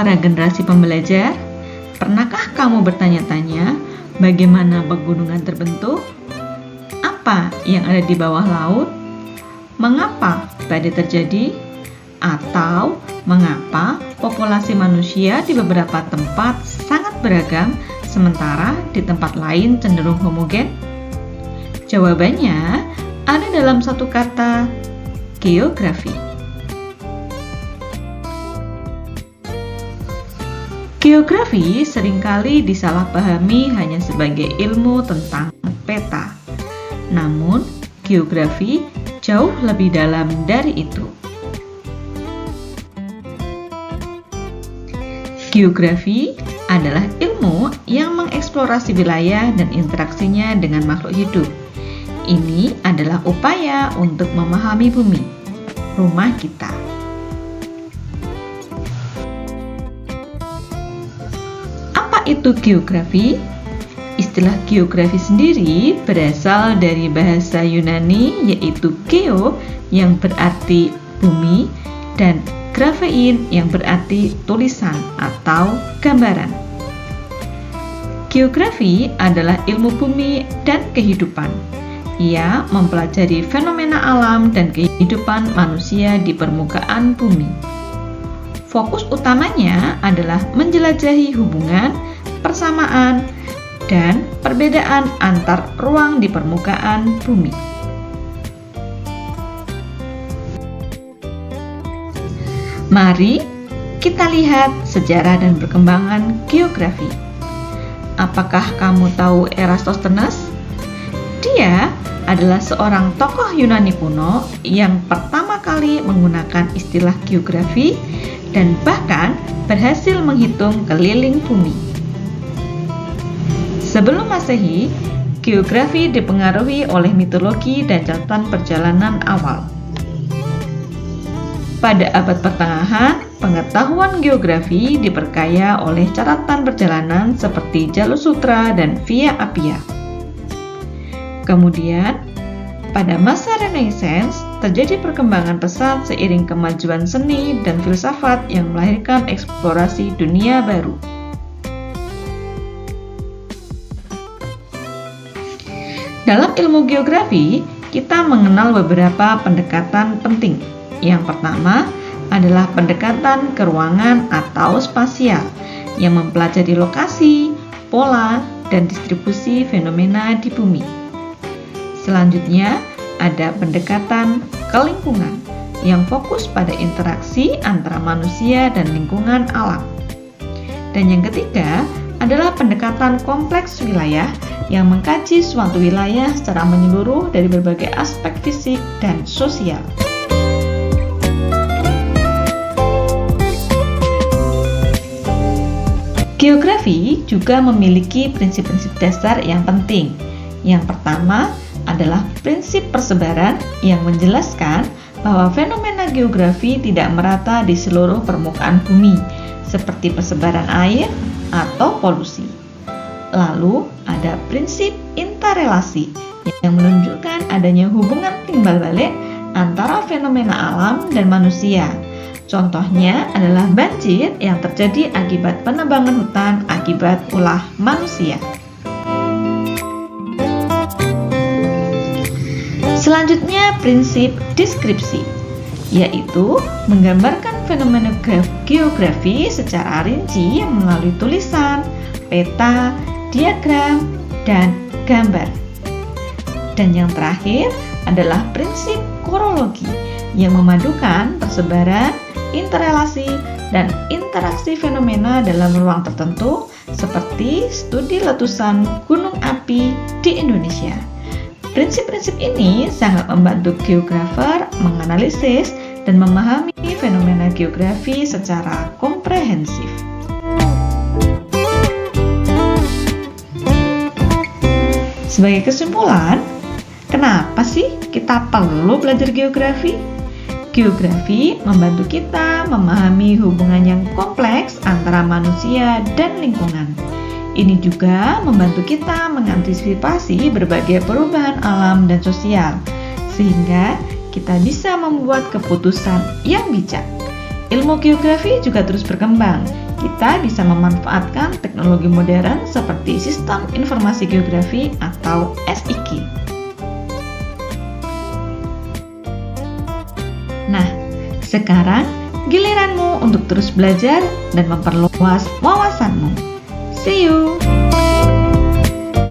para generasi pembelajar, pernahkah kamu bertanya-tanya bagaimana pegunungan terbentuk? Apa yang ada di bawah laut? Mengapa badai terjadi? Atau mengapa populasi manusia di beberapa tempat sangat beragam, sementara di tempat lain cenderung homogen? Jawabannya ada dalam satu kata, geografi. Geografi seringkali disalahpahami hanya sebagai ilmu tentang peta. Namun, geografi jauh lebih dalam dari itu. Geografi adalah ilmu yang mengeksplorasi wilayah dan interaksinya dengan makhluk hidup. Ini adalah upaya untuk memahami bumi, rumah kita. Apa itu geografi? Istilah geografi sendiri berasal dari bahasa Yunani, yaitu geo yang berarti bumi dan grafein yang berarti tulisan atau gambaran. Geografi adalah ilmu bumi dan kehidupan. Ia mempelajari fenomena alam dan kehidupan manusia di permukaan bumi. Fokus utamanya adalah menjelajahi hubungan, persamaan, dan perbedaan antar ruang di permukaan bumi. Mari kita lihat sejarah dan perkembangan geografi. Apakah kamu tahu Eratosthenes? Dia adalah seorang tokoh Yunani kuno yang pertama kali menggunakan istilah geografi dan bahkan berhasil menghitung keliling bumi. Sebelum Masehi, geografi dipengaruhi oleh mitologi dan catatan perjalanan awal. Pada abad pertengahan, pengetahuan geografi diperkaya oleh catatan perjalanan seperti Jalur Sutra dan Via Appia. Kemudian, pada masa Renaissance, terjadi perkembangan pesat seiring kemajuan seni dan filsafat yang melahirkan eksplorasi dunia baru. Dalam ilmu geografi, kita mengenal beberapa pendekatan penting. Yang pertama adalah pendekatan keruangan atau spasial yang mempelajari lokasi, pola, dan distribusi fenomena di bumi. Selanjutnya, ada pendekatan kelingkungan yang fokus pada interaksi antara manusia dan lingkungan alam. Dan yang ketiga adalah pendekatan kompleks wilayah yang mengkaji suatu wilayah secara menyeluruh dari berbagai aspek fisik dan sosial. Geografi juga memiliki prinsip-prinsip dasar yang penting. Yang pertama adalah prinsip persebaran yang menjelaskan bahwa fenomena geografi tidak merata di seluruh permukaan bumi, seperti persebaran air atau polusi. Lalu ada prinsip interrelasi yang menunjukkan adanya hubungan timbal balik antara fenomena alam dan manusia. Contohnya adalah banjir yang terjadi akibat penebangan hutan akibat ulah manusia. Selanjutnya prinsip deskripsi, yaitu menggambarkan fenomena geografi secara rinci melalui tulisan, peta, diagram, dan gambar. Dan yang terakhir adalah prinsip korologi yang memadukan persebaran, interrelasi, dan interaksi fenomena dalam ruang tertentu seperti studi letusan gunung api di Indonesia. Prinsip-prinsip ini sangat membantu geografer menganalisis dan memahami fenomena geografi secara komprehensif. Sebagai kesimpulan, kenapa sih kita perlu belajar geografi? Geografi membantu kita memahami hubungan yang kompleks antara manusia dan lingkungan. Ini juga membantu kita mengantisipasi berbagai perubahan alam dan sosial, sehingga kita bisa membuat keputusan yang bijak. Ilmu geografi juga terus berkembang, kita bisa memanfaatkan teknologi modern seperti Sistem Informasi Geografi atau SIG. Nah, sekarang giliranmu untuk terus belajar dan memperluas wawasanmu. See you!